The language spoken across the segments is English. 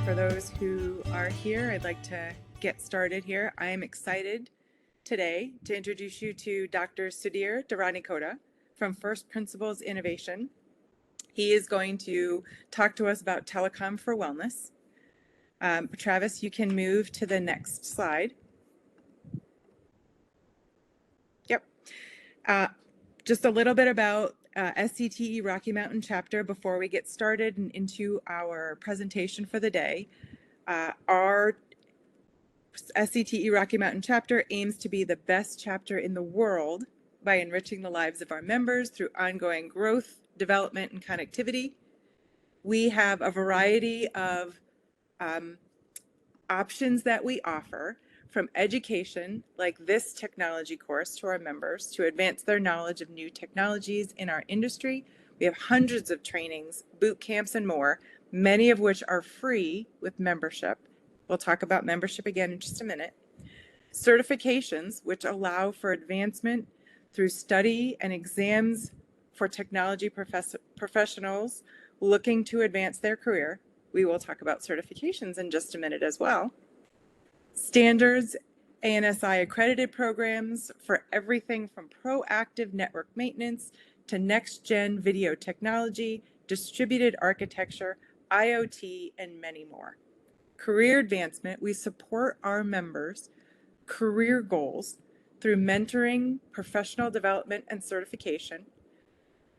For those who are here, I'd like to get started here. I am excited today to introduce you to Dr. Sudhir Dharanikota from First Principles Innovation. He is going to talk to us about Telecom for Wellness. Travis, you can move to the next slide. Yep. Just a little bit about SCTE Rocky Mountain chapter before we get started and into our presentation for the day. Our SCTE Rocky Mountain chapter aims to be the best chapter in the world by enriching the lives of our members through ongoing growth, development, and connectivity. We have a variety of options that we offer, from education, like this technology course, to our members to advance their knowledge of new technologies in our industry. We have hundreds of trainings, boot camps, and more, many of which are free with membership. We'll talk about membership again in just a minute. Certifications, which allow for advancement through study and exams for technology professionals looking to advance their career. We will talk about certifications in just a minute as well. Standards, ANSI accredited programs for everything from proactive network maintenance to next-gen video technology, distributed architecture, IoT, and many more. Career advancement, we support our members' career goals through mentoring, professional development, and certification.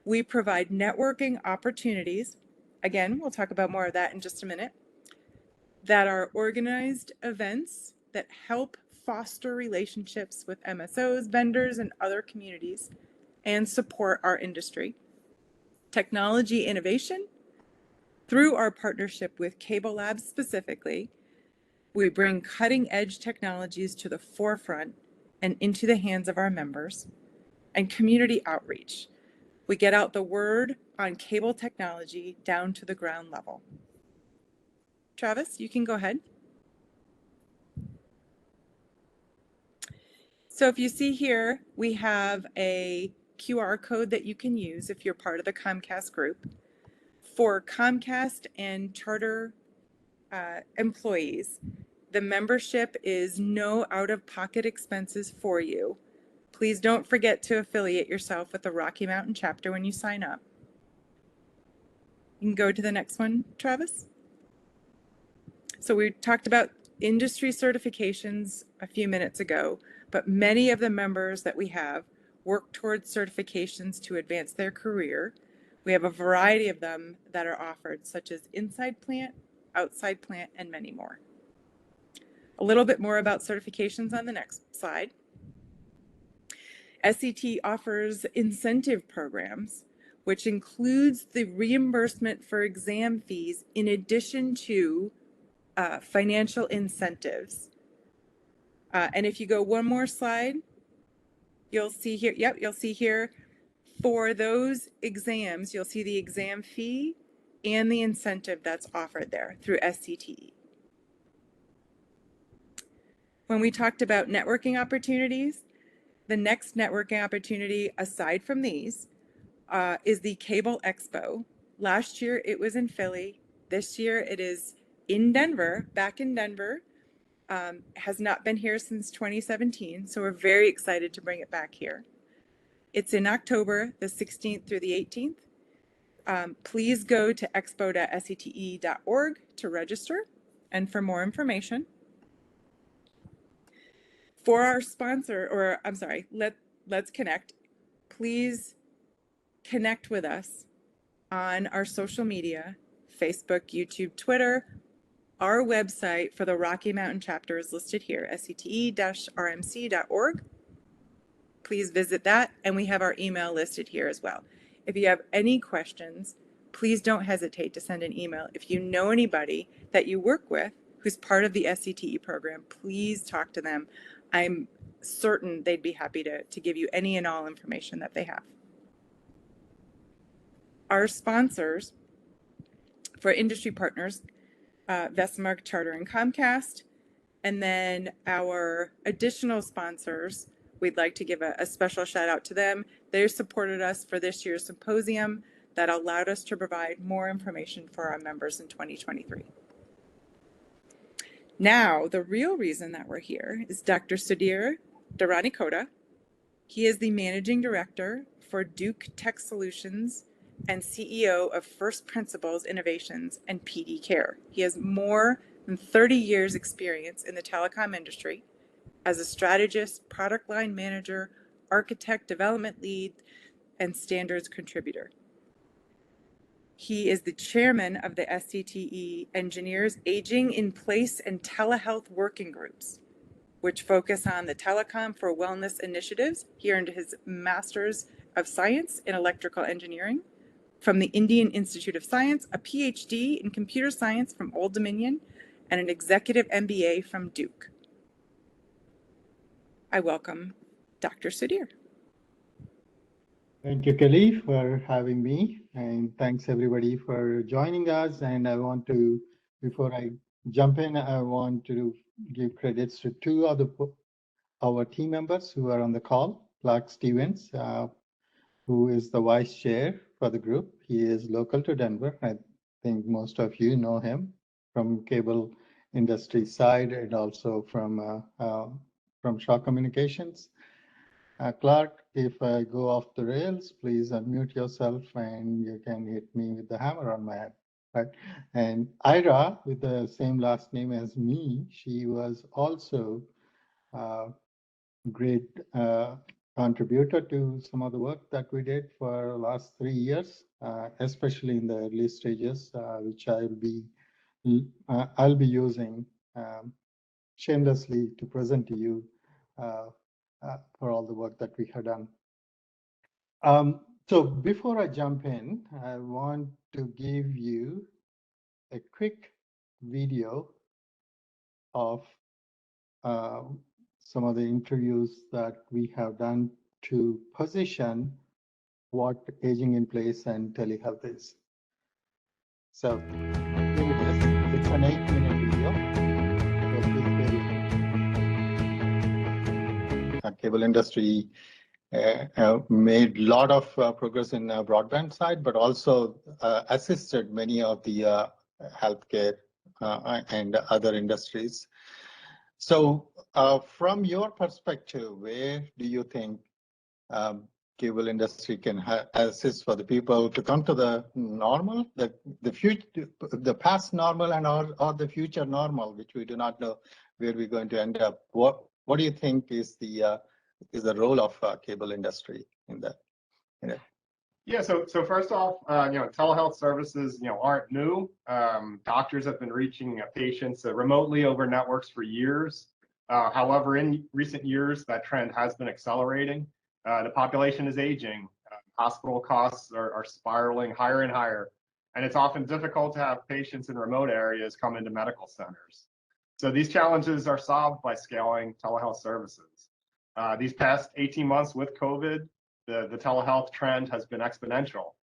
We provide networking opportunities. Again, we'll talk about more of that in just a minute. That are organized events that help foster relationships with MSOs, vendors, and other communities and support our industry. Technology innovation. Through our partnership with Cable Labs specifically, we bring cutting-edge technologies to the forefront and into the hands of our members. And community outreach. We get out the word on cable technology down to the ground level. Travis, you can go ahead. So if you see here, we have a QR code that you can use if you're part of the Comcast group. For Comcast and Charter employees, the membership is no out-of-pocket expenses for you. Please don't forget to affiliate yourself with the Rocky Mountain chapter when you sign up. You can go to the next one, Travis. So we talked about industry certifications a few minutes ago, but many of the members that we have work towards certifications to advance their career. We have a variety of them that are offered, such as inside plant, outside plant, and many more. A little bit more about certifications on the next slide. SCTE offers incentive programs, which includes the reimbursement for exam fees in addition to financial incentives. And if you go one more slide, you'll see here, you'll see here for those exams, you'll see the exam fee and the incentive that's offered there through SCTE. When we talked about networking opportunities, the next networking opportunity aside from these is the Cable Expo. Last year it was in Philly. This year it is in Denver, back in Denver. Has not been here since 2017, so we're very excited to bring it back here. It's in October, the 16th through the 18th. Please go to expo.scte.org to register and for more information. For our sponsor, or I'm sorry, let's connect. Please connect with us on our social media, Facebook, YouTube, Twitter. Our website for the Rocky Mountain chapter is listed here, scte-rmc.org. Please visit that, and we have our email listed here as well. If you have any questions, please don't hesitate to send an email. If you know anybody that you work with who's part of the SCTE program, please talk to them. I'm certain they'd be happy to give you any and all information that they have. Our sponsors for industry partners, Vestmark, Charter, and Comcast, and then our additional sponsors, we'd like to give a special shout out to them. They supported us for this year's symposium that allowed us to provide more information for our members in 2023. Now, the real reason that we're here is Dr. Sudhir Dharanikota. He is the Managing Director for Duke Tech Solutions and CEO of First Principles Innovations and PD Care. He has more than 30 years experience in the telecom industry as a strategist, product line manager, architect, development lead, and standards contributor. He is the chairman of the SCTE Engineers Aging in Place and Telehealth Working Groups, which focus on the Telecom for Wellness initiatives. He earned his Master's of Science in Electrical Engineering from the Indian Institute of Science, a PhD in Computer Science from Old Dominion, and an Executive MBA from Duke. I welcome Dr. Sudhir. Thank you, Kelly, for having me, and thanks everybody for joining us. And I want to, before I jump in, I want to give credits to two of our team members who are on the call. Clark Stevens, who is the vice chair for the group. He is local to Denver. I think most of you know him from cable industry side and also from Shah Communications. Clark, if I go off the rails, please unmute yourself and you can hit me with the hammer on my head, right? And Ira, with the same last name as me, she was also a great contributor to some of the work that we did for the last 3 years, especially in the early stages, which I'll be using shamelessly to present to you for all the work that we have done. So before I jump in, I want to give you a quick video of some of the interviews that we have done to position what aging in place and telehealth is. So here it is. It's an 8-minute video. Cable industry made a lot of progress in broadband side, but also assisted many of the healthcare and other industries. So from your perspective, where do you think cable industry can assist for the people to come to the normal, the future, the past normal, and or the future normal, which we do not know where we're going to end up? What do you think is the role of cable industry in that? Yeah, so first off, telehealth services, aren't new. Doctors have been reaching patients remotely over networks for years. However, in recent years, that trend has been accelerating. The population is aging. Hospital costs are spiraling higher and higher, and it's often difficult to have patients in remote areas come into medical centers. So these challenges are solved by scaling telehealth services. These past 18 months with COVID, the telehealth trend has been exponential.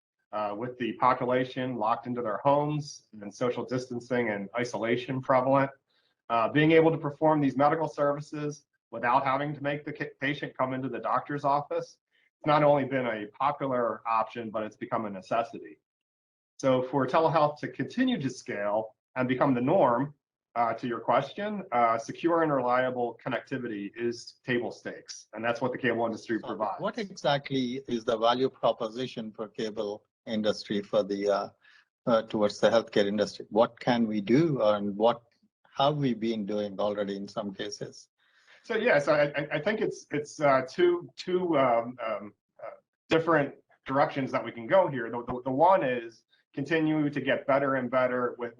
With the population locked into their homes and social distancing and isolation prevalent, being able to perform these medical services without having to make the patient come into the doctor's office, it's not only been a popular option, but it's become a necessity. So for telehealth to continue to scale and become the norm, to your question, secure and reliable connectivity is table stakes, and that's what the cable industry provides. What exactly is the value proposition for cable industry for the towards the healthcare industry? What can we do, and what have we been doing already in some cases? So yeah, so I think it's two different directions that we can go here. The one is continue to get better and better with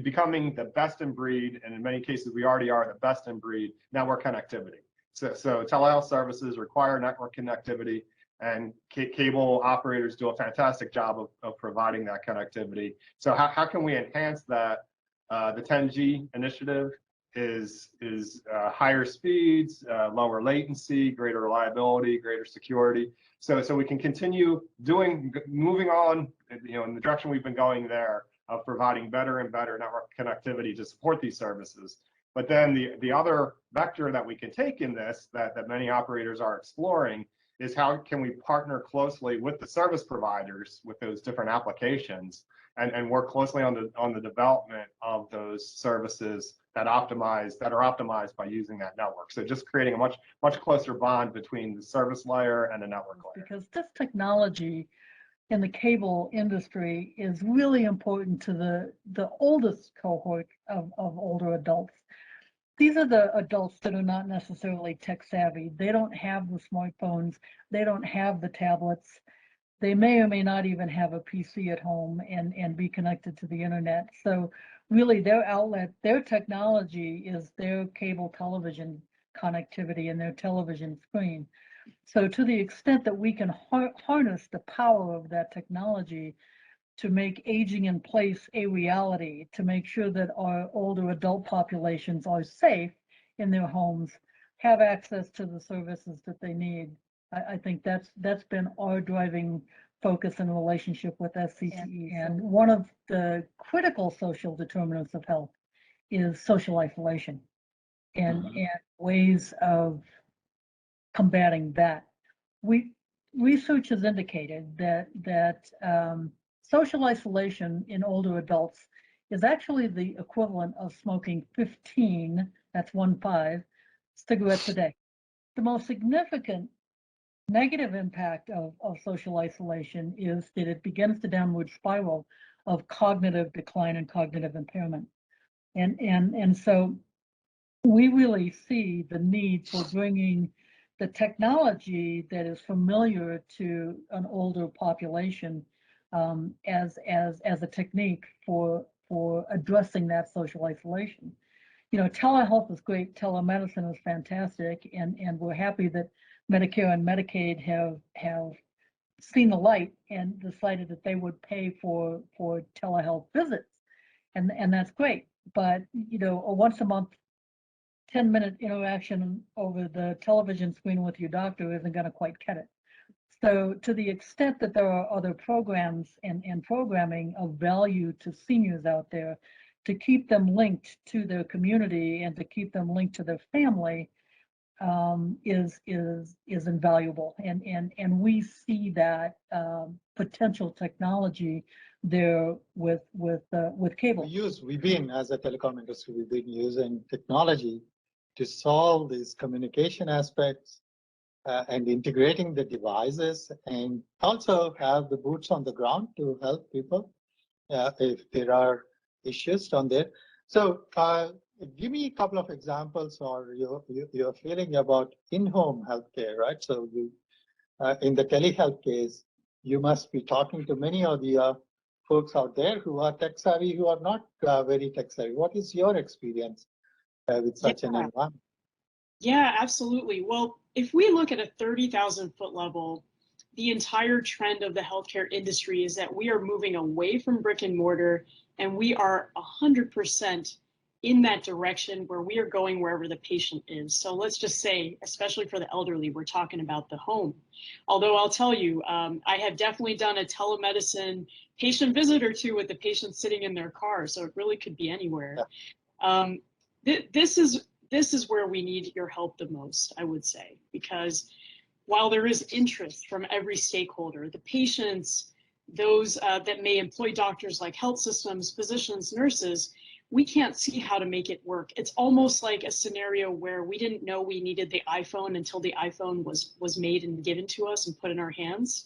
becoming the best in breed, and in many cases we already are the best in breed network connectivity. So telehealth services require network connectivity, and cable operators do a fantastic job of providing that connectivity. So how can we enhance that? The 10G initiative is higher speeds, lower latency, greater reliability, greater security. So we can continue moving on, in the direction we've been going there of providing better and better network connectivity to support these services. But then the other vector that we can take in this that many operators are exploring is how can we partner closely with the service providers with those different applications and work closely on the development of those services that are optimized by using that network. So just creating a much closer bond between the service layer and the network layer. Because this technology in the cable industry is really important to the oldest cohort of older adults. These are the adults that are not necessarily tech savvy. They don't have the smartphones. They don't have the tablets. They may or may not even have a PC at home and be connected to the internet. So really their outlet, their technology is their cable television connectivity and their television screen. So to the extent that we can harness the power of that technology to make aging in place a reality, to make sure that our older adult populations are safe in their homes, have access to the services that they need. I think that's been our driving focus in relationship with SCTE. And one of the critical social determinants of health is social isolation and ways of combating that. Research has indicated that social isolation in older adults is actually the equivalent of smoking 15, that's 15, cigarettes a day. The most significant negative impact of social isolation is that it begins the downward spiral of cognitive decline and cognitive impairment. And so we really see the need for bringing the technology that is familiar to an older population as a technique for addressing that social isolation. You know, telehealth is great, telemedicine is fantastic, and we're happy that Medicare and Medicaid have seen the light and decided that they would pay for telehealth visits, and that's great. But you know, a once a month 10-minute interaction over the television screen with your doctor isn't going to quite cut it. So to the extent that there are other programs and programming of value to seniors out there to keep them linked to their community and to keep them linked to their family is invaluable. And we see that potential technology there with cable. We've been, as a telecom industry, we've been using technology to solve these communication aspects and integrating the devices, and also have the boots on the ground to help people if there are issues on there. So give me a couple of examples or your feeling about in-home healthcare, right? So you, in the telehealth case, you must be talking to many of the folks out there who are tech savvy, who are not very tech savvy. What is your experience with such an environment? Yeah, absolutely. Well, if we look at a 30,000 foot level, the entire trend of the healthcare industry is that we are moving away from brick and mortar, and we are 100% in that direction where we are going wherever the patient is. So let's just say, especially for the elderly, we're talking about the home. Although I'll tell you, I have definitely done a telemedicine patient visit or two with the patient sitting in their car, so it really could be anywhere. Yeah. This is where we need your help the most, I would say, because while there is interest from every stakeholder, the patients, those that may employ doctors like health systems, physicians, nurses, we can't see how to make it work. It's almost like a scenario where we didn't know we needed the iPhone until the iPhone was made and given to us and put in our hands.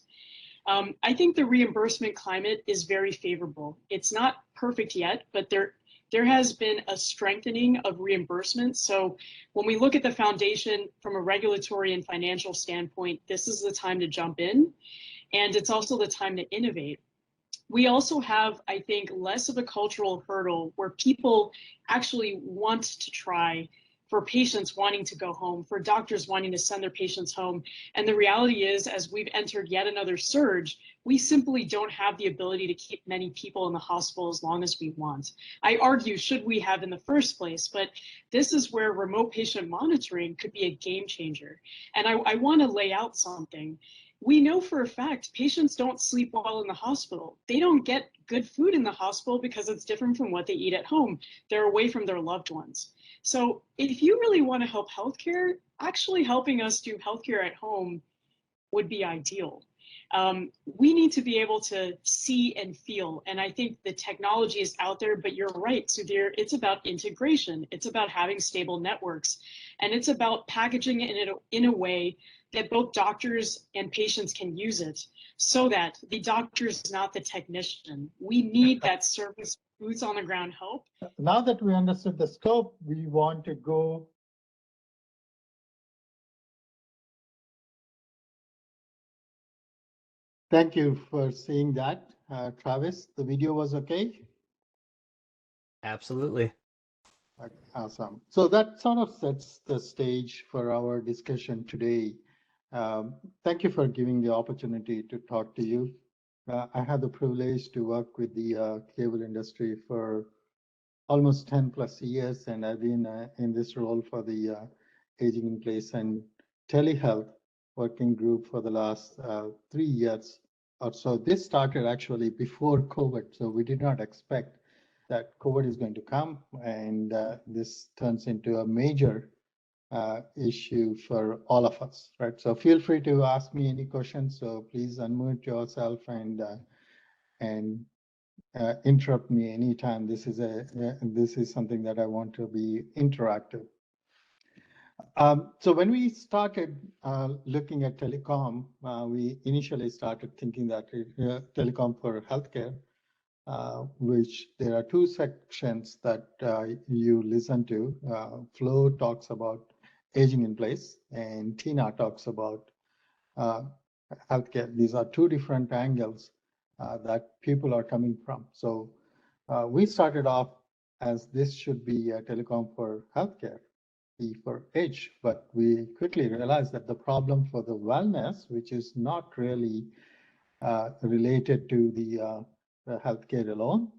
I think the reimbursement climate is very favorable. It's not perfect yet, but there has been a strengthening of reimbursement. So when we look at the foundation from a regulatory and financial standpoint, this is the time to jump in, and it's also the time to innovate. We also have, I think, less of a cultural hurdle where people actually want to try, for patients wanting to go home, for doctors wanting to send their patients home. And the reality is, as we've entered yet another surge, we simply don't have the ability to keep many people in the hospital as long as we want. I argue, should we have in the first place, but this is where remote patient monitoring could be a game changer. And I want to lay out something. We know for a fact patients don't sleep well in the hospital. They don't get good food in the hospital because it's different from what they eat at home. They're away from their loved ones. So if you really want to help healthcare, actually helping us do healthcare at home would be ideal. We need to be able to see and feel. And I think the technology is out there, but you're right, Sudhir, it's about integration. It's about having stable networks. And it's about packaging it in a way that both doctors and patients can use it, so that the doctor is not the technician. We need that service, boots on the ground help. Now that we understood the scope, we want to go. Thank you for seeing that, Travis. The video was okay? Absolutely. Awesome. So that sort of sets the stage for our discussion today. Thank you for giving the opportunity to talk to you. I had the privilege to work with the cable industry for almost 10 plus years, and I've been in this role for the Aging in Place and Telehealth working group for the last 3 years or so. This started actually before COVID, so we did not expect that COVID is going to come, and this turns into a major issue for all of us, right? So feel free to ask me any questions. So please unmute yourself and interrupt me anytime. This is something that I want to be interactive. So when we started looking at telecom, we initially started thinking that telecom for healthcare, which there are two sections that you listen to. Flo talks about aging in place, and Tina talks about healthcare. These are two different angles that people are coming from. So we started off as this should be a telecom for healthcare, E for age, but we quickly realized that the problem for the wellness, which is not really related to the healthcare alone,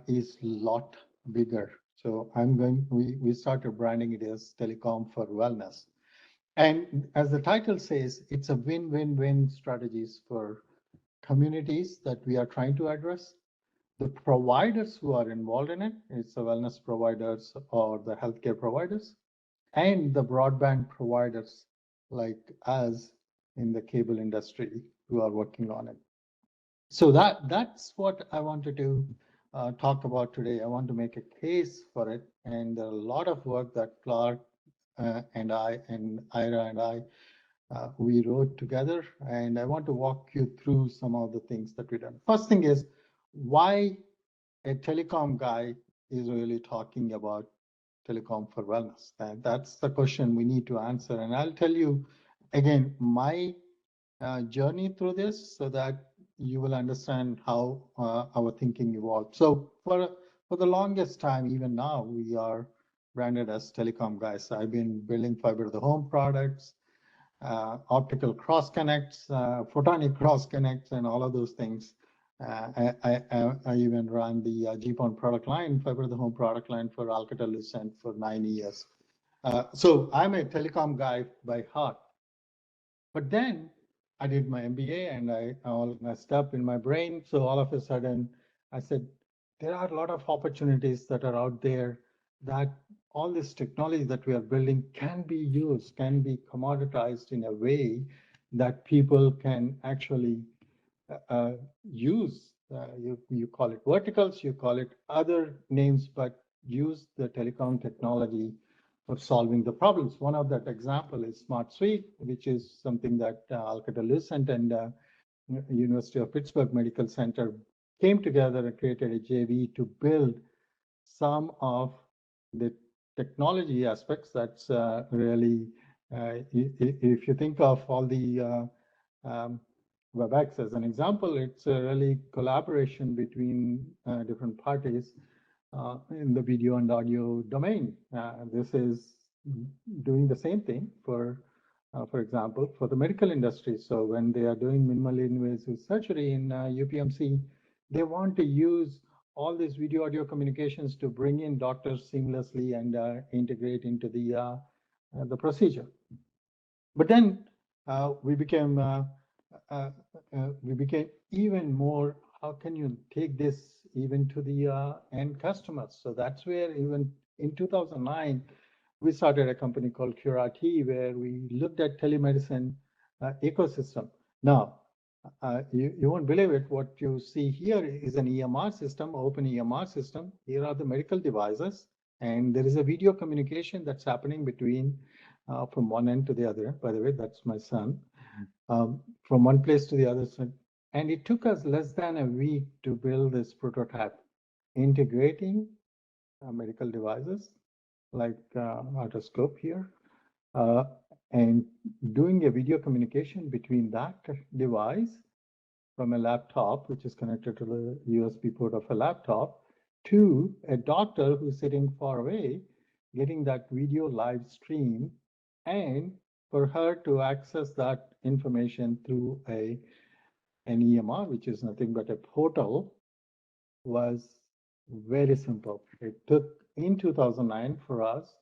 is a lot bigger. So we started branding it as telecom for wellness. And as the title says, it's a win-win-win strategies for communities that we are trying to address. The providers who are involved in it, it's the wellness providers or the healthcare providers, and the broadband providers like us in the cable industry who are working on it. So that's what I wanted to talk about today. I want to make a case for it, and there are a lot of work that Clark and I and Ira and I we wrote together, and I want to walk you through some of the things that we've done. First thing is why a telecom guy is really talking about telecom for wellness. And that's the question we need to answer. And I'll tell you again my journey through this so that you will understand how our thinking evolved. So for the longest time, even now, we are branded as telecom guys. I've been building fiber to the home products, optical cross connects, photonic cross connects, and all of those things. I even ran the GPON product line, fiber to the home product line for Alcatel-Lucent for 9 years. So I'm a telecom guy by heart. But then I did my MBA and I all messed up in my brain. So all of a sudden I said, there are a lot of opportunities that are out there that all this technology that we are building can be used, can be commoditized in a way that people can actually use. You call it verticals, you call it other names, but use the telecom technology for solving the problems. One of that example is Smart Suite, which is something that Alcatel-Lucent and University of Pittsburgh Medical Center came together and created a JV to build some of the technology aspects. That's really, if you think of all the WebEx as an example, it's a really collaboration between different parties in the video and audio domain. This is doing the same thing for example, for the medical industry. So when they are doing minimally invasive surgery in UPMC, they want to use all these video audio communications to bring in doctors seamlessly and integrate into the procedure. But then we became even more, how can you take this even to the end customers? So that's where even in 2009, we started a company called CureRT, where we looked at telemedicine ecosystem. Now, You won't believe it. What you see here is an EMR system, open EMR system. Here are the medical devices, and there is a video communication that's happening between from one end to the other. By the way, that's my son. From one place to the other. And it took us less than a week to build this prototype, integrating medical devices like otoscope here, and doing a video communication between that device from a laptop, which is connected to the USB port of a laptop, to a doctor who's sitting far away, getting that video live stream, and for her to access that information through an EMR, which is nothing but a portal, was very simple. It took in 2009 for us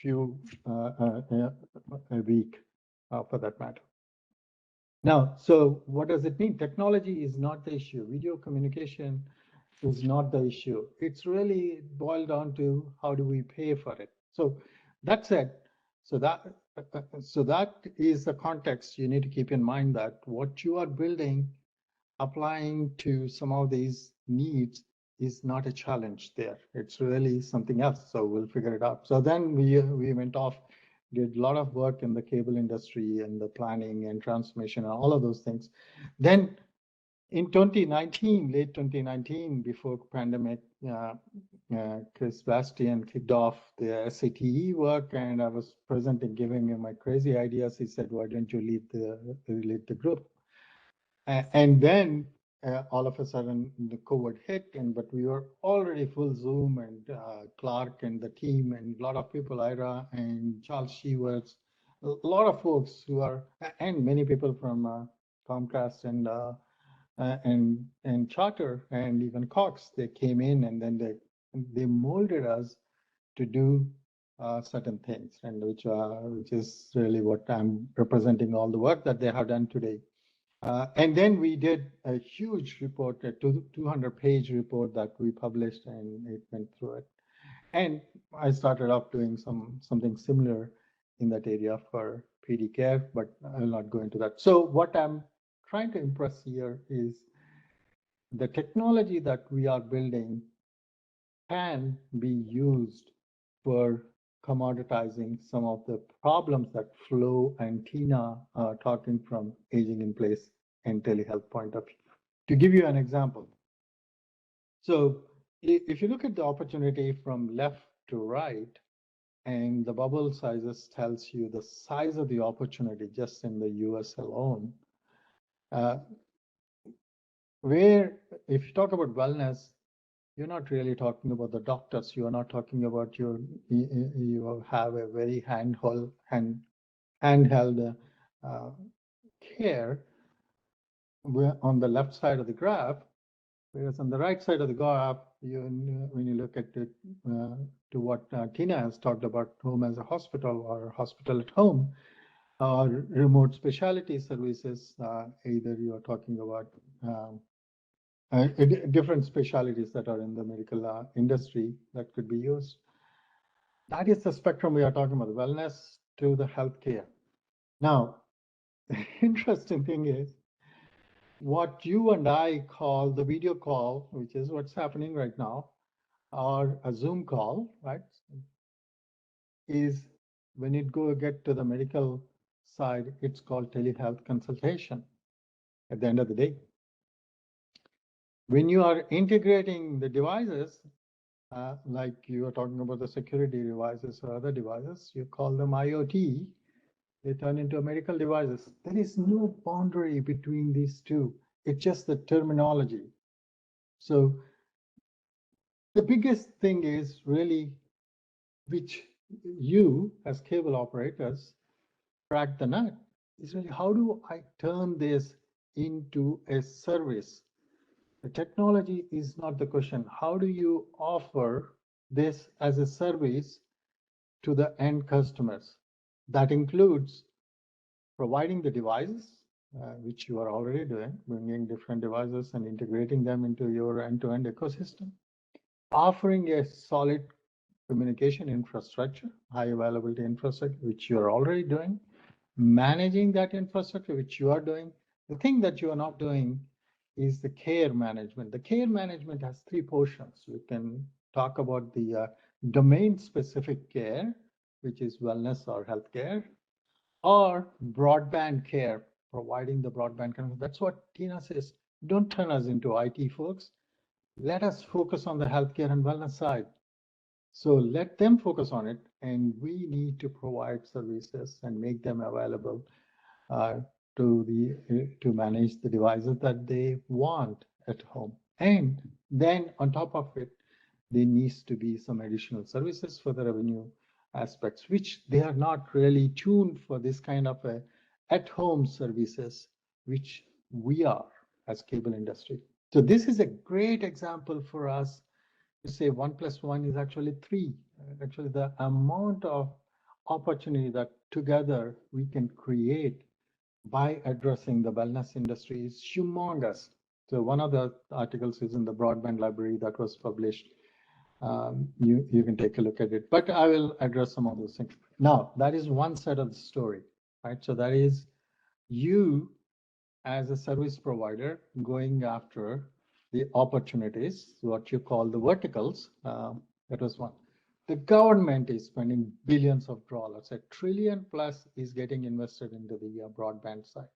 a week for that matter. Now, so what does it mean? Technology is not the issue. Video communication is not the issue. It's really boiled down to how do we pay for it. So that said, so that is the context you need to keep in mind, that what you are building, applying to some of these needs is not a challenge there. It's really something else. So we'll figure it out. So then we went off, did a lot of work in the cable industry and the planning and transmission and all of those things. Then in 2019, late 2019, before pandemic, Chris Bastian kicked off the SCTE work, and I was presenting, giving him my crazy ideas. He said, "Why don't you lead the group?" And then all of a sudden the COVID hit, but we were already full Zoom, and Clark and the team and a lot of people, Ira and Charles Shewards, a lot of folks who are, and many people from Comcast and Charter and even Cox, they came in, and then they molded us to do certain things, and which is really what I'm representing, all the work that they have done today. And then we did a huge report, a 200-page report that we published, and it went through it. And I started off doing something similar in that area for PD care, but I will not go into that. So what I'm trying to impress here is the technology that we are building can be used for commoditizing some of the problems that Flo and Tina are talking from aging in place and telehealth point of view. To give you an example, so if you look at the opportunity from left to right, and the bubble sizes tells you the size of the opportunity just in the US alone, where if you talk about wellness, you're not really talking about the doctors. You are not talking about you have a very handheld care on the left side of the graph, whereas on the right side of the graph, when you look at it to what Tina has talked about, home as a hospital or hospital at home, or remote specialty services, either you are talking about different specialties that are in the medical industry that could be used. That is the spectrum we are talking about, wellness to the healthcare. Now, the interesting thing is, what you and I call the video call, which is what's happening right now, or a Zoom call, right, is when it get to the medical side, it's called telehealth consultation at the end of the day. When you are integrating the devices, like you are talking about the security devices or other devices, you call them IoT, they turn into medical devices. There is no boundary between these two. It's just the terminology. So the biggest thing is really, which you as cable operators crack the nut, is really how do I turn this into a service? The technology is not the question. How do you offer this as a service to the end customers? That includes providing the devices, which you are already doing, bringing different devices and integrating them into your end-to-end ecosystem, offering a solid communication infrastructure, high availability infrastructure, which you are already doing, managing that infrastructure, which you are doing, The thing that you are not doing is the care management. The care management has three portions. You can talk about the domain-specific care, which is wellness or healthcare, or broadband care, providing the broadband connection. That's what Tina says. Don't turn us into IT folks. Let us focus on the healthcare and wellness side. So let them focus on it, and we need to provide services and make them available to manage the devices that they want at home. And then on top of it, there needs to be some additional services for the revenue aspects, which they are not really tuned for this kind of a at-home services, which we are as cable industry. So this is a great example for us to say 1 + 1 is actually 3. Actually, the amount of opportunity that together we can create by addressing the wellness industry is humongous. So one of the articles is in the Broadband library that was published. You can take a look at it, but I will address some of those things. Now, that is one side of the story, right? So that is you as a service provider going after the opportunities, what you call the verticals. That was one. The government is spending billions of dollars. $1 trillion+ is getting invested into the broadband side.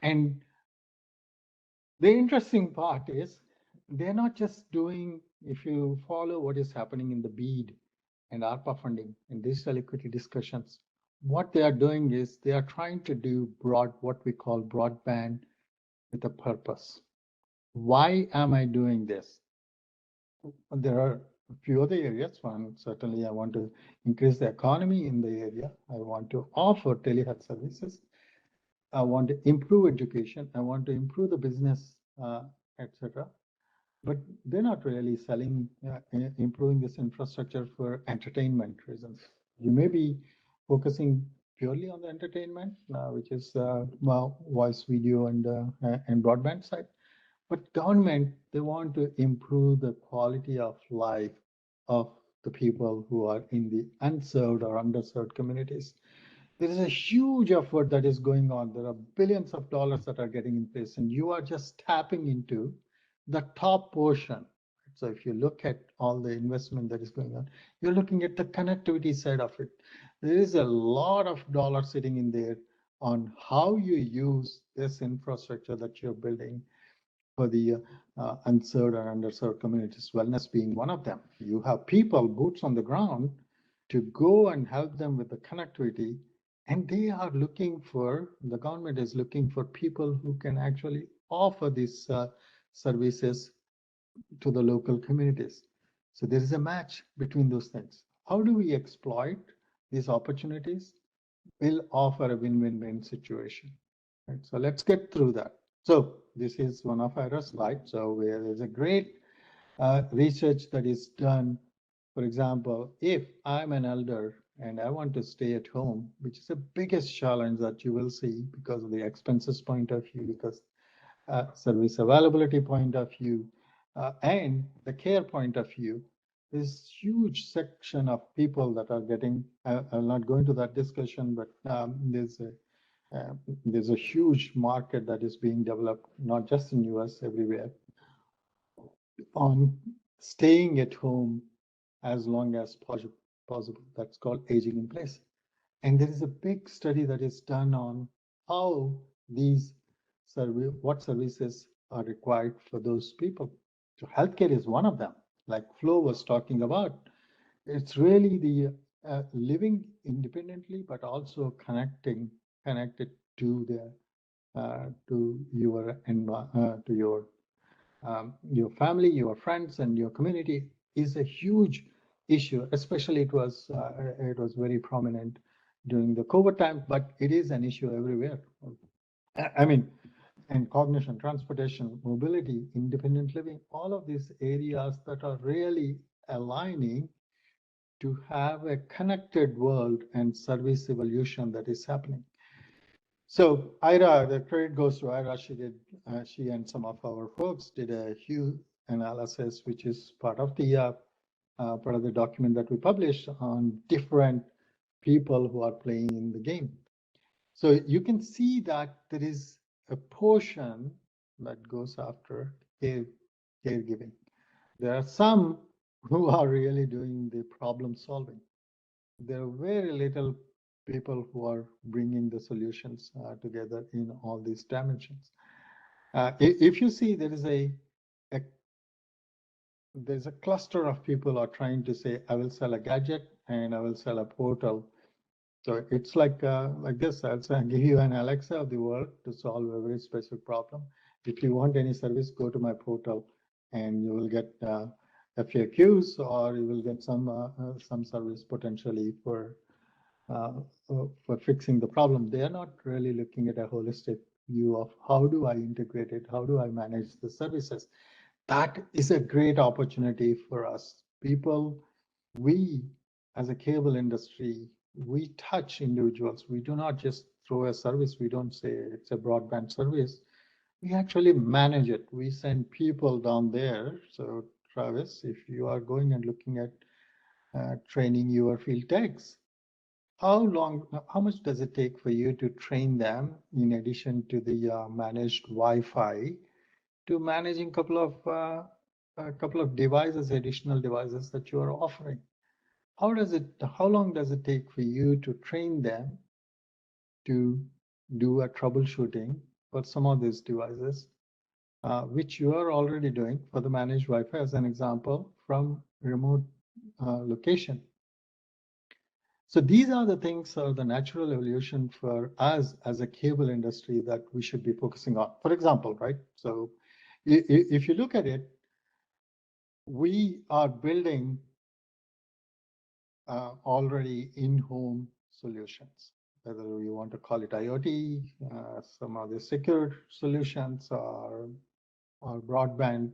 And the interesting part is they're not just doing, if you follow what is happening in the BEAD and ARPA funding and digital equity discussions, what they are doing is they are trying to do what we call broadband with a purpose. Why am I doing this? There are a few other areas. One, certainly I want to increase the economy in the area. I want to offer telehealth services. I want to improve education. I want to improve the business, etc. But they're not really selling, improving this infrastructure for entertainment reasons. You may be focusing purely on the entertainment, which is well, voice, video, and broadband side. But government, they want to improve the quality of life of the people who are in the unserved or underserved communities. There is a huge effort that is going on. There are billions of dollars that are getting in place, and you are just tapping into the top portion. So if you look at all the investment that is going on, you're looking at the connectivity side of it. There is a lot of dollars sitting in there on how you use this infrastructure that you're building for the unserved or underserved communities, wellness being one of them. You have people, boots on the ground, to go and help them with the connectivity. And they are looking for, the government is looking for people who can actually offer these services to the local communities. So there is a match between those things. How do we exploit these opportunities? We'll offer a win-win-win situation. Right? So let's get through that. So this is one of our slides. So where there's a great research that is done. For example, if I'm an elder and I want to stay at home, which is the biggest challenge that you will see because of the expenses point of view, because service availability point of view, and the care point of view, this huge section of people that are getting, I'll not go into that discussion, but there's a huge market that is being developed, not just in US, everywhere, on staying at home as long as possible. That's called aging in place. And there is a big study that is done on how what services are required for those people. So healthcare is one of them, like Flo was talking about. It's really the living independently, but also connected to your family, your friends, and your community is a huge issue. Especially it was very prominent during the COVID time, but it is an issue everywhere. I mean, and cognition, transportation, mobility, independent living, all of these areas that are really aligning to have a connected world and service evolution that is happening. So Ira, the credit goes to Ira. She and some of our folks did a huge analysis, which is part of the document that we published on different people who are playing in the game. So you can see that there is a portion that goes after caregiving. There are some who are really doing the problem solving. There are very little people who are bringing the solutions together in all these dimensions. If you see, there's a cluster of people are trying to say, I will sell a gadget and I will sell a portal. So it's like this. I'll give you an Alexa of the world to solve a very specific problem. If you want any service, go to my portal, and you will get FAQs, or you will get some service potentially for fixing the problem. They are not really looking at a holistic view of how do I integrate it, how do I manage the services. That is a great opportunity for us. People, we as a cable industry, we touch individuals. We do not just throw a service. We don't say it's a broadband service. We actually manage it. We send people down there. So Travis, if you are going and looking at training your field techs, how much does it take for you to train them in addition to the managed Wi-Fi to managing a couple of devices, additional devices that you are offering? How long does it take for you to train them to do a troubleshooting for some of these devices, which you are already doing for the managed Wi-Fi as an example from remote location? So these are the things, the natural evolution for us as a cable industry that we should be focusing on. For example, right? So if you look at it, we are building already in-home solutions, whether you want to call it IoT, some of the secure solutions, or broadband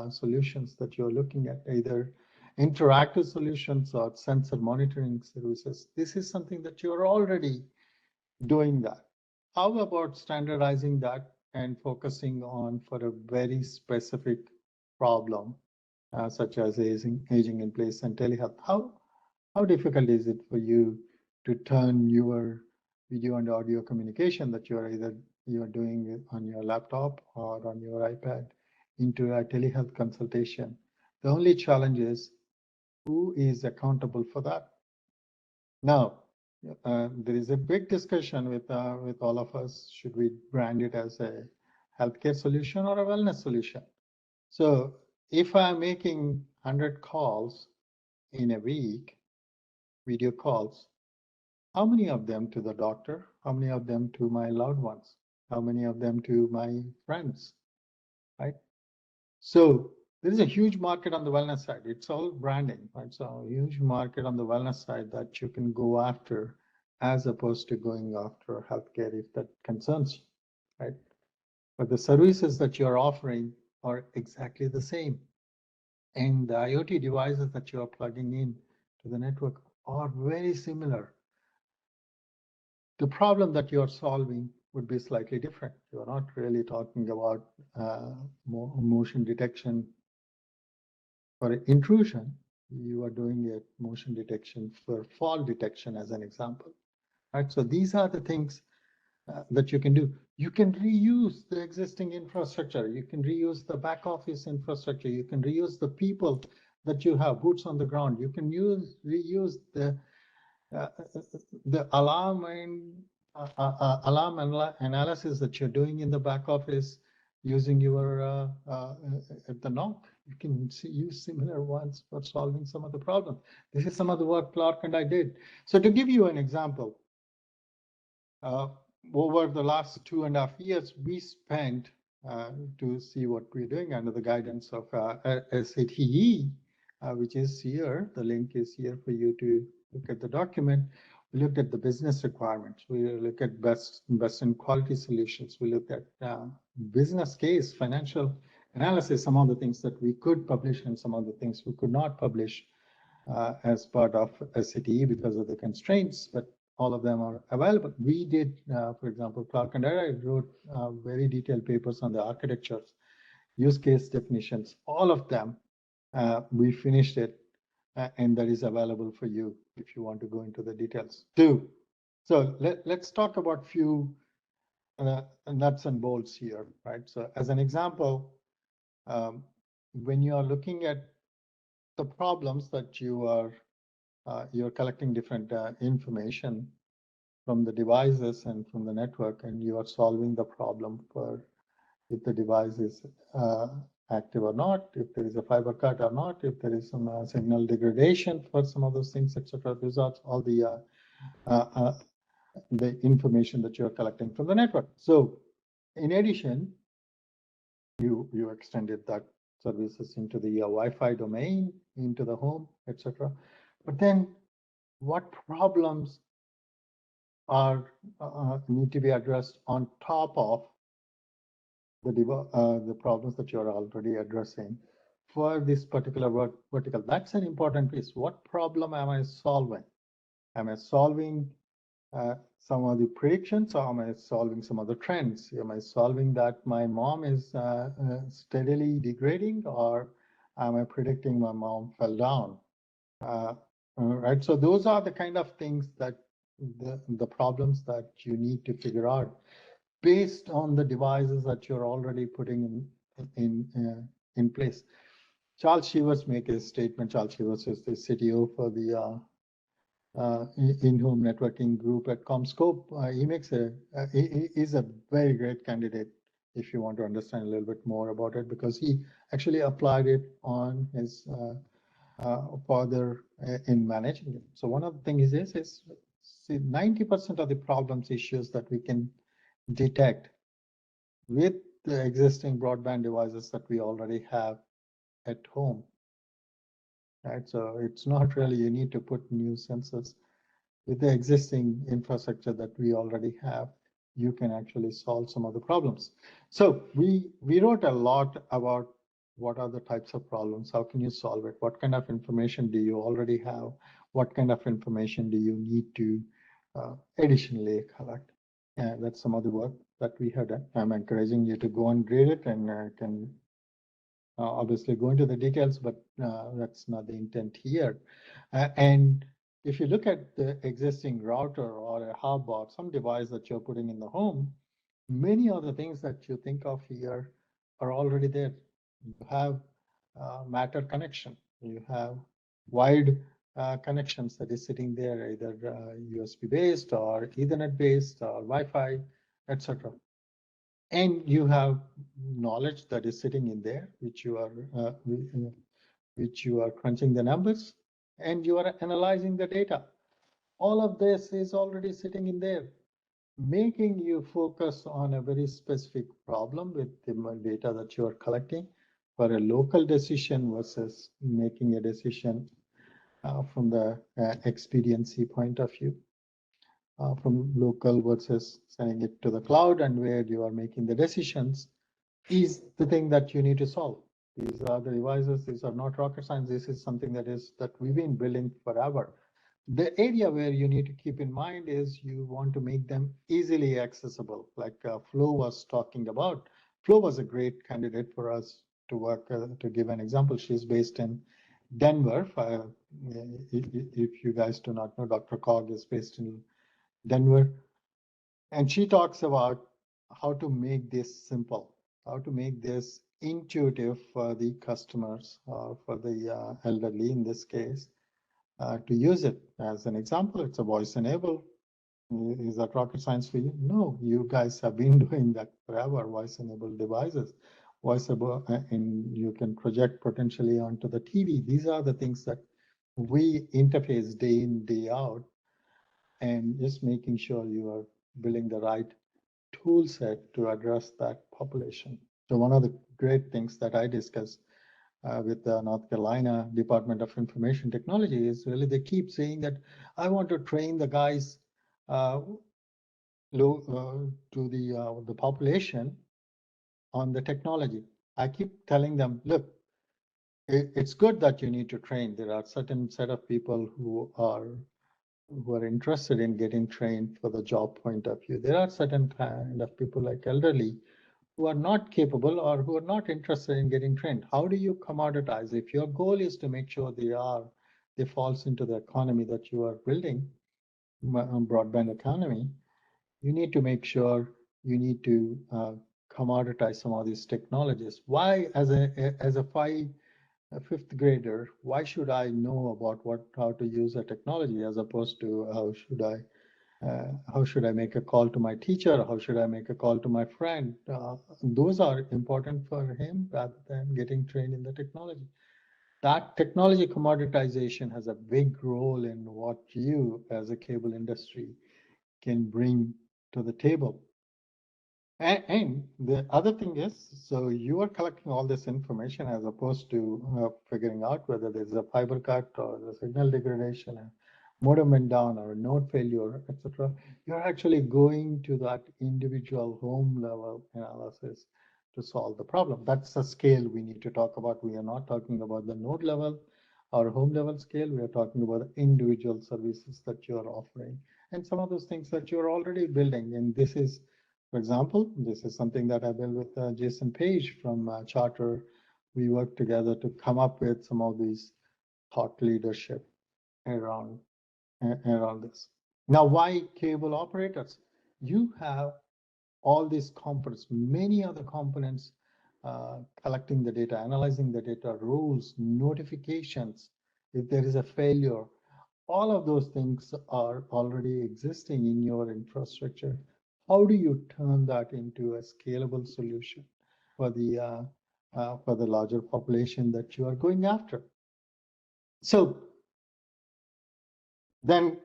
solutions that you're looking at, either interactive solutions or sensor monitoring services. This is something that you're already doing that. How about standardizing that and focusing on for a very specific problem, such as aging in place and telehealth? How difficult is it for you to turn your video and audio communication that you're doing on your laptop or on your iPad into a telehealth consultation? The only challenge is who is accountable for that? Now, there is a big discussion with all of us. Should we brand it as a healthcare solution or a wellness solution? So if I'm making 100 calls in a week, video calls, how many of them to the doctor? How many of them to my loved ones? How many of them to my friends, right? So there is a huge market on the wellness side. It's all branding, right? So a huge market on the wellness side that you can go after as opposed to going after healthcare if that concerns you, right? But the services that you're offering are exactly the same. And the IoT devices that you are plugging in to the network are very similar. The problem that you're solving would be slightly different. You're not really talking about motion detection for intrusion. You are doing a motion detection for fall detection as an example, right? So these are the things that you can do. You can reuse the existing infrastructure. You can reuse the back office infrastructure. You can reuse the people that you have, boots on the ground. You can reuse the alarm analysis that you're doing in the back office using your at the NOC. You can use similar ones for solving some of the problems. This is some of the work Clark and I did. So to give you an example, over the last 2.5 years, we spent to see what we're doing under the guidance of SCTE, which is here. The link is here for you to look at the document. We looked at the business requirements. We look at best in quality solutions. We looked at business case, financial analysis, some of the things that we could publish and some of the things we could not publish as part of SCTE because of the constraints, but all of them are available. We did, for example, Clark and I wrote very detailed papers on the architectures, use case definitions, all of them. We finished it, and that is available for you if you want to go into the details too. So let's talk about few nuts and bolts here, right? So as an example, when you are looking at the problems that you're collecting different information from the devices and from the network, and you are solving the problem for if the device is active or not, if there is a fiber cut or not, if there is some signal degradation for some of those things, etc. These are all the information that you're collecting from the network. So in addition, you extended that services into the Wi-Fi domain, into the home, etc. But then what problems are need to be addressed on top of the problems that you're already addressing for this particular vertical? That's an important piece. What problem am I solving? Am I solving some of the predictions, or am I solving some of the trends? Am I solving that my mom is steadily degrading, or am I predicting my mom fell down? Right. So those are the kind of things that the problems that you need to figure out based on the devices that you're already putting in place. Charles Shivers make a statement. Charles Shivers is the CTO for the in-home networking group at CommScope. He is a very great candidate if you want to understand a little bit more about it, because he actually applied it on his father in managing it. So one of the things is see, 90% of the problems, issues that we can detect with the existing broadband devices that we already have at home. Right, so it's not really you need to put new sensors. With the existing infrastructure that we already have, you can actually solve some of the problems. So we wrote a lot about what are the types of problems, how can you solve it, what kind of information do you already have, what kind of information do you need to additionally collect. And that's some of the work that we have done. I'm encouraging you to go and read it, and can obviously go into the details, but that's not the intent here. And if you look at the existing router or a hub or some device that you're putting in the home, many of the things that you think of here are already there. You have Matter connection, you have wide connections that is sitting there, either USB based or Ethernet based or Wi-Fi, etc. And you have knowledge that is sitting in there, which you are crunching the numbers, and you are analyzing the data. All of this is already sitting in there, making you focus on a very specific problem with the data that you are collecting for a local decision versus making a decision from the expediency point of view. From local versus sending it to the cloud, and where you are making the decisions is the thing that you need to solve. These are the devices, these are not rocket science. This is something that we've been building forever. The area where you need to keep in mind is you want to make them easily accessible, like Flo was talking about. Flo was a great candidate for us to work, to give an example. She's based in Denver. If you guys do not know, Dr. Cog is based in Denver. And she talks about how to make this simple, how to make this intuitive for the customers, for the elderly in this case, to use it. As an example, it's a voice enabled. Is that rocket science for you? No, you guys have been doing that forever, voice enabled devices. And you can project potentially onto the TV. These are the things that we interface day in, day out, and just making sure you are building the right tool set to address that population. So one of the great things that I discussed with the North Carolina Department of Information Technology is really they keep saying that I want to train the guys to the population on the technology. I keep telling them, look, it's good that you need to train. There are certain set of people who are interested in getting trained for the job point of view. There are certain kind of people like elderly who are not capable or who are not interested in getting trained. How do you commoditize? If your goal is to make sure they falls into the economy that you are building, broadband economy, you need to make sure you need to commoditize some of these technologies. Why, as a fifth grader, why should I know about how to use a technology as opposed to how should I make a call to my teacher? How should I make a call to my friend? Those are important for him rather than getting trained in the technology. That technology commoditization has a big role in what you as a cable industry can bring to the table. And the other thing is, so you are collecting all this information as opposed to figuring out whether there's a fiber cut or the signal degradation, a modem went down or a node failure, etc. You're actually going to that individual home level analysis to solve the problem. That's the scale we need to talk about. We are not talking about the node level or home level scale. We are talking about the individual services that you're offering and some of those things that you're already building. And this is, for example, this is something that I built with Jason Page from Charter. We worked together to come up with some of these thought leadership around this. Now, why cable operators? You have all these components, many other components, collecting the data, analyzing the data, rules, notifications, if there is a failure. All of those things are already existing in your infrastructure. How do you turn that into a scalable solution for the larger population that you are going after? So then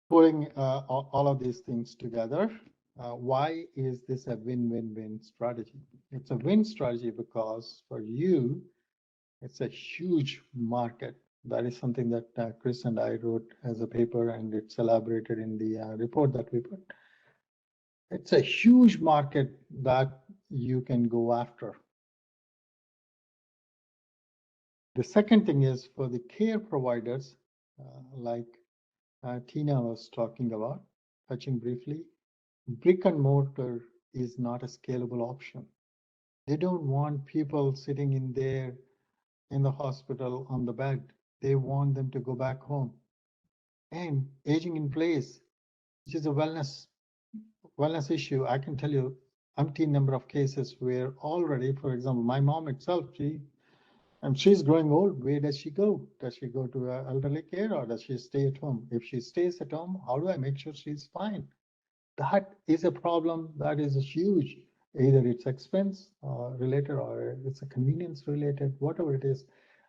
putting all of these things together, why is this a win-win-win strategy? It's a win strategy because for you, it's a huge market. That is something that Chris and I wrote as a paper, and it's elaborated in the report that we put. It's a huge market that you can go after. The second thing is for the care providers, like Tina was talking about, touching briefly, brick and mortar is not a scalable option. They don't want people sitting in there in the hospital on the bed. They want them to go back home. And aging in place, which is a wellness issue, I can tell you umpteen number of cases where already, for example, my mom itself, she's growing old. Where does she go? Does she go to elderly care or does she stay at home? If she stays at home, how do I make sure she's fine? That is a problem that is huge. Either it's expense related or it's a convenience related, whatever it is.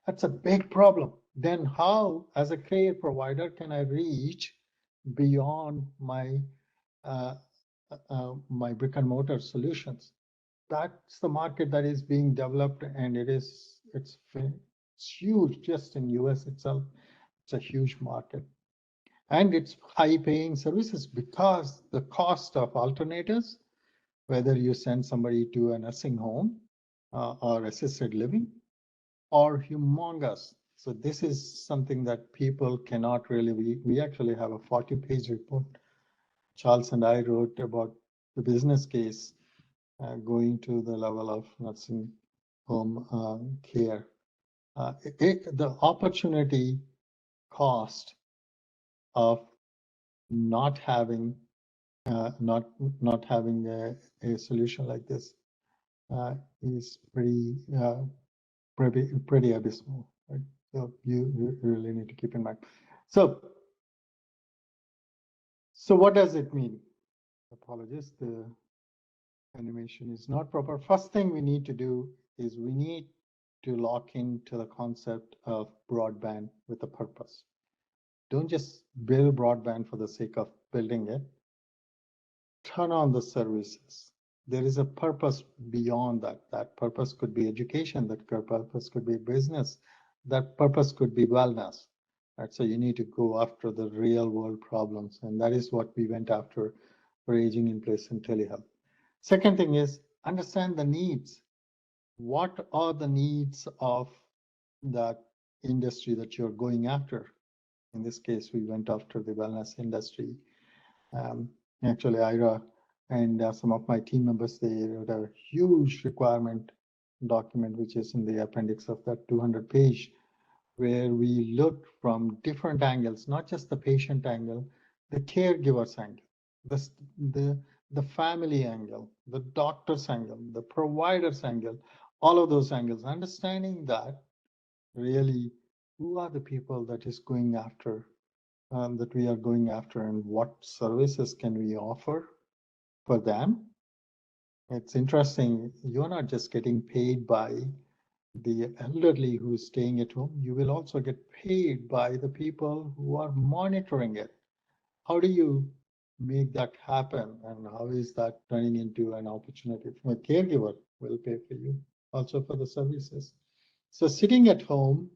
That's a big problem. Then how, as a care provider, can I reach beyond my my brick and mortar solutions? That's the market that is being developed, and it's huge. Just in US itself, it's a huge market. And it's high paying services because the cost of alternatives, whether you send somebody to a nursing home or assisted living, are humongous. So this is something that people cannot really, we actually have a 40-page report Charles and I wrote about the business case going to the level of nursing home care. The opportunity cost of not having not having a solution like this is pretty abysmal. Right? So you really need to keep in mind. So what does it mean? Apologies, the animation is not proper. First thing we need to do is we need to lock into the concept of broadband with a purpose. Don't just build broadband for the sake of building it. Turn on the services. There is a purpose beyond that. That purpose could be education. That purpose could be business. That purpose could be wellness. Right? So you need to go after the real world problems. And that is what we went after for aging in place and telehealth. Second thing is understand the needs. What are the needs of that industry that you're going after? In this case, we went after the wellness industry. Actually, Ira and some of my team members, they wrote a huge requirement document, which is in the appendix of that 200-page, where we looked from different angles, not just the patient angle, the caregiver's angle, the the family angle, the doctor's angle, the provider's angle, all of those angles, understanding that really who are the people that is going after, that we are going after, and what services can we offer for them. It's interesting, you're not just getting paid by the elderly who's staying at home, you will also get paid by the people who are monitoring it. How do you make that happen, and how is that turning into an opportunity from a caregiver will pay for you also for the services? So sitting at home,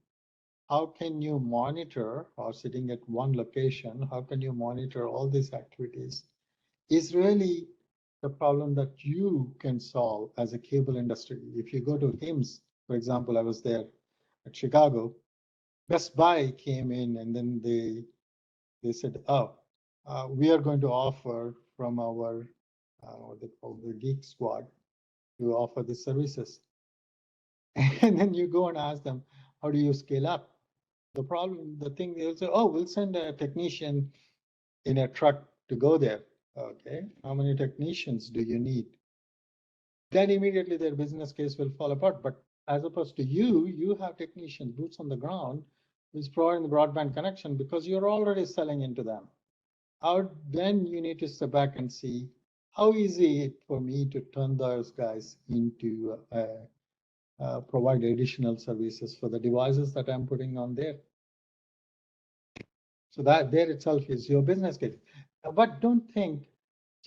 how can you monitor, or sitting at one location, how can you monitor all these activities is really the problem that you can solve as a cable industry. If you go to HIMSS, for example, I was there at Chicago, Best Buy came in and then they said, oh, we are going to offer from our, what they call the Geek Squad, to offer the services. And then you go and ask them, how do you scale up? The problem, the thing they'll say, oh, we'll send a technician in a truck to go there. Okay, how many technicians do you need? Then immediately their business case will fall apart. But as opposed to you have technicians, boots on the ground, who's providing the broadband connection because you're already selling into them. How then you need to step back and see how easy it for me to turn those guys into provide additional services for the devices that I'm putting on there. So that there itself is your business case. But don't think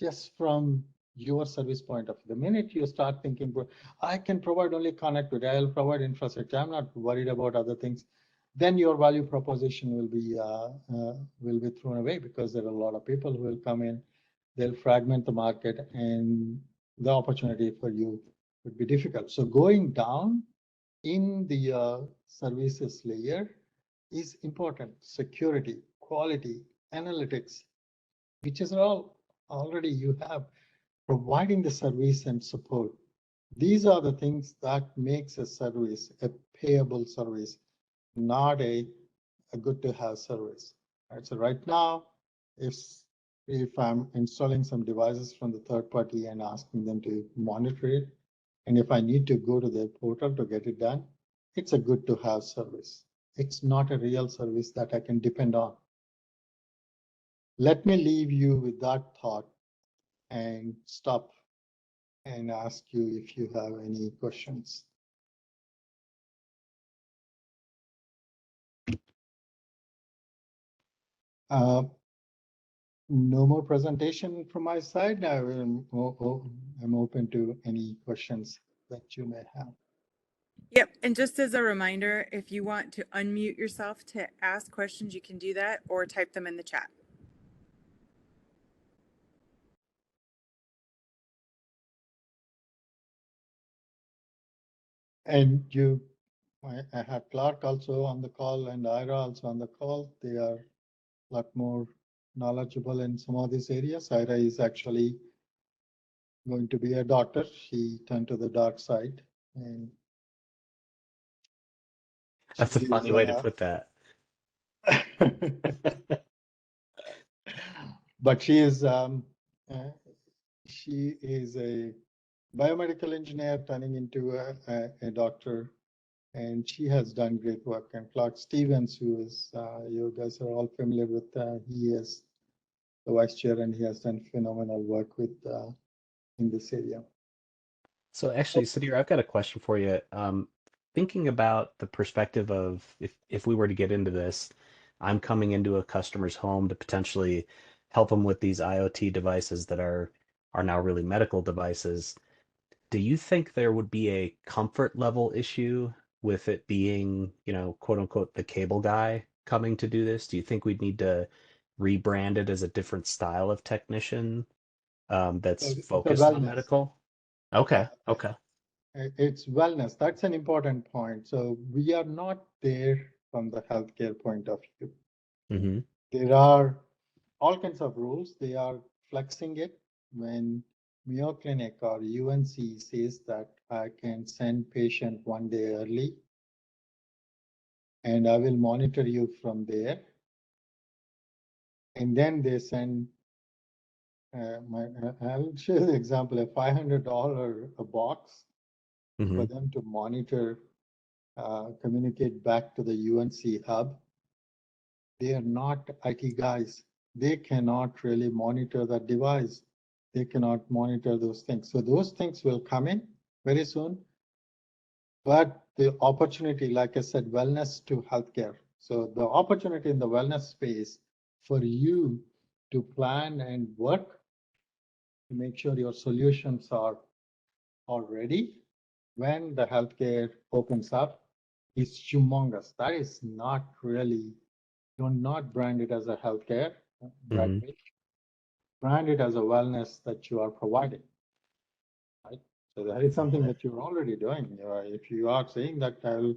just from your service point of view. The minute you start thinking, I can provide only connectivity, I'll provide infrastructure, I'm not worried about other things, then your value proposition will be thrown away, because there are a lot of people who will come in, they'll fragment the market, and the opportunity for you would be difficult. So going down in the services layer is important. Security, quality, analytics, which is all already you have, providing the service and support. These are the things that makes a service a payable service, not a good to have service. Right? So right now, if I'm installing some devices from the third party and asking them to monitor it, and if I need to go to their portal to get it done, it's a good to have service. It's not a real service that I can depend on. Let me leave you with that thought and stop and ask you if you have any questions. No more presentation from my side. I'm open to any questions that you may have. Yep. And just as a reminder, if you want to unmute yourself to ask questions, you can do that or type them in the chat. And I have Clark also on the call and Ira also on the call. They are a lot more knowledgeable in some of these areas. Ira is actually going to be a doctor. She turned to the dark side, and That's a funny way to put that. But she is a biomedical engineer turning into a doctor, and she has done great work. And Clark Stevens, who is you guys are all familiar with, he is the vice chair, and he has done phenomenal work with in this area. So actually, Sudhir, I've got a question for you. Thinking about the perspective of if we were to get into this, I'm coming into a customer's home to potentially help them with these IoT devices that are now really medical devices. Do you think there would be a comfort level issue with it being, quote unquote, the cable guy coming to do this? Do you think we'd need to rebrand it as a different style of technician that's focused on medical? Okay. Okay. It's wellness. That's an important point. So we are not there from the healthcare point of view. Mm-hmm. There are all kinds of rules. They are flexing it when Mayo Clinic or UNC says that I can send patient one day early and I will monitor you from there. And then they send I'll share the example, a $500 a box Hmm. for them to monitor, communicate back to the UNC hub. They are not IT guys. They cannot really monitor that device. They cannot monitor those things. So those things will come in very soon. But the opportunity, like I said, wellness to healthcare. So the opportunity in the wellness space for you to plan and work to make sure your solutions are ready when the healthcare opens up is humongous. That is not really, do not brand it as a healthcare, Hmm. brand it as a wellness that you are providing. Right? So that is something that you're already doing. If you are saying that I'll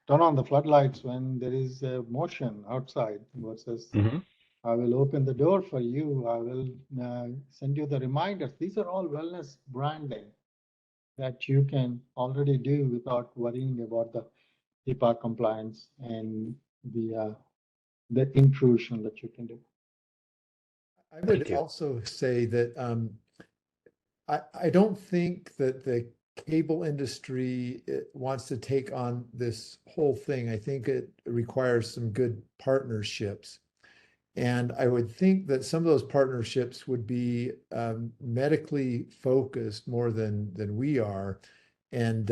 turn on the floodlights when there is a motion outside versus Hmm. I will open the door for you, I will send you the reminders. These are all wellness branding that you can already do without worrying about the HIPAA compliance and the intrusion that you can do. I Thank would you. also say that I don't think that the cable industry wants to take on this whole thing. I think it requires some good partnerships. And I would think that some of those partnerships would be medically focused more than we are. And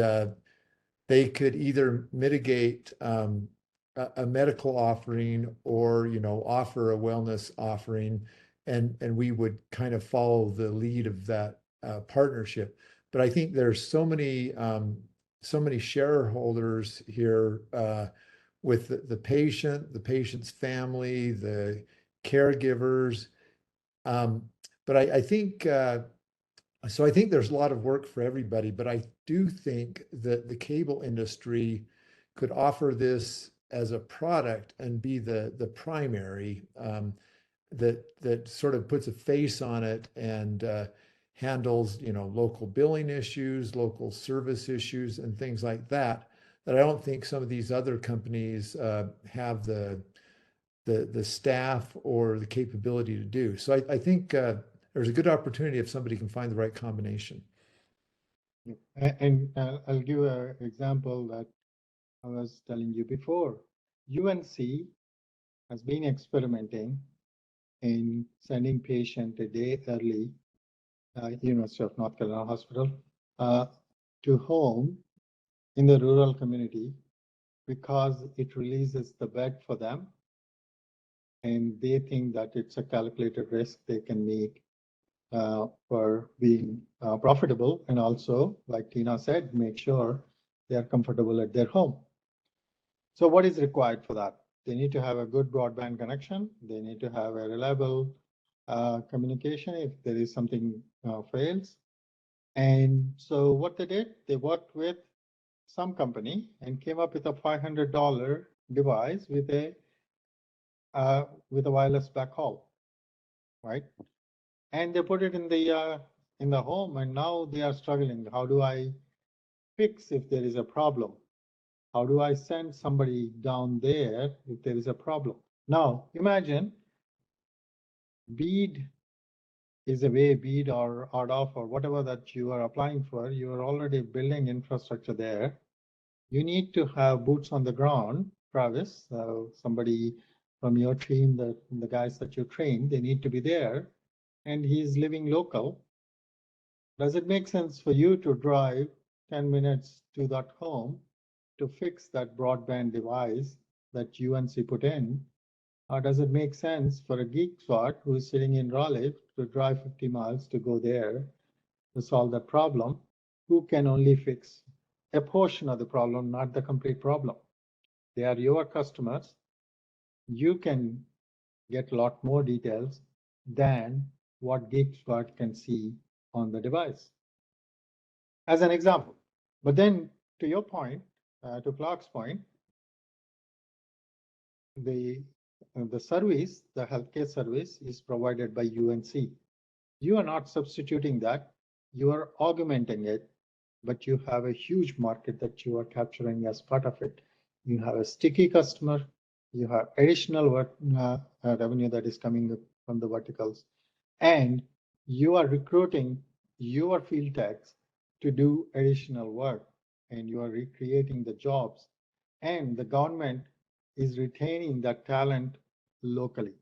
they could either mitigate a medical offering or, offer a wellness offering. And we would kind of follow the lead of that partnership. But I think there's so many shareholders here with the patient, the patient's family, the caregivers. But I think so. I think there's a lot of work for everybody. But I do think that the cable industry could offer this as a product and be the primary that sort of puts a face on it and handles local billing issues, local service issues, and things like that. That I don't think some of these other companies have the staff or the capability to do. So I think there's a good opportunity if somebody can find the right combination. And I'll give an example that I was telling you before. UNC has been experimenting in sending patient a day early, University of North Carolina Hospital, to home in the rural community because it releases the bed for them. And they think that it's a calculated risk they can make for being profitable. And also, like Tina said, make sure they are comfortable at their home. So what is required for that? They need to have a good broadband connection. They need to have a reliable communication if there is something fails. And so what they did, they worked with some company and came up with a $500 device with a wireless backhaul, right? And they put it in the home, and now they are struggling. How do I fix if there is a problem? How do I send somebody down there if there is a problem? Now, imagine BEAD is a way, BEAD or RDOF or whatever that you are applying for, you are already building infrastructure there. You need to have boots on the ground, Travis, somebody from your team, the guys that you train, they need to be there, and he's living local. Does it make sense for you to drive 10 minutes to that home to fix that broadband device that UNC put in? Or does it make sense for a geek squad who is sitting in Raleigh to drive 50 miles to go there to solve that problem, who can only fix a portion of the problem, not the complete problem? They are your customers. You can get a lot more details than what geek squad can see on the device, as an example. But then to your point, to Clark's point, the service, the healthcare service is provided by UNC. You are not substituting that. You are augmenting it, but you have a huge market that you are capturing as part of it. You have a sticky customer. You have additional revenue that is coming from the verticals, and you are recruiting your field techs to do additional work, and you are recreating the jobs, and the government is retaining that talent locally.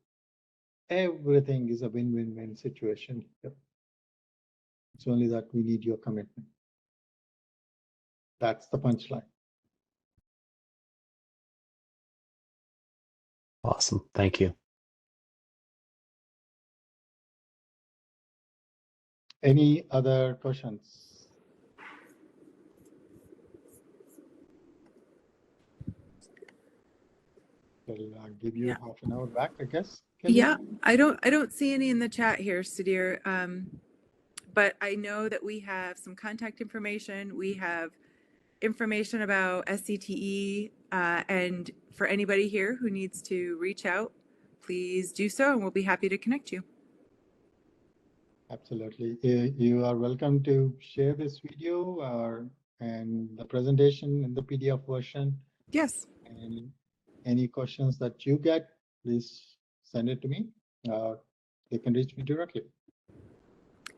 Everything is a win-win-win situation here. It's only that we need your commitment. That's the punchline. Awesome. Thank you. Any other questions? I'll give you half an hour back, I guess. Kelly? Yeah, I don't see any in the chat here, Sudhir. But I know that we have some contact information. We have information about SCTE, and for anybody here who needs to reach out, please do so, and we'll be happy to connect you. Absolutely. You are welcome to share this video and the presentation in the PDF version. Yes. And any questions that you get, please send it to me. They can reach me directly.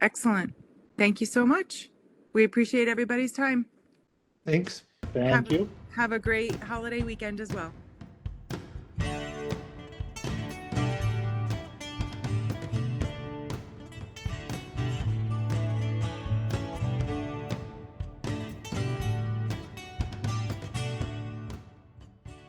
Excellent. Thank you so much. We appreciate everybody's time. Thanks. Thank you. Have a great holiday weekend as well.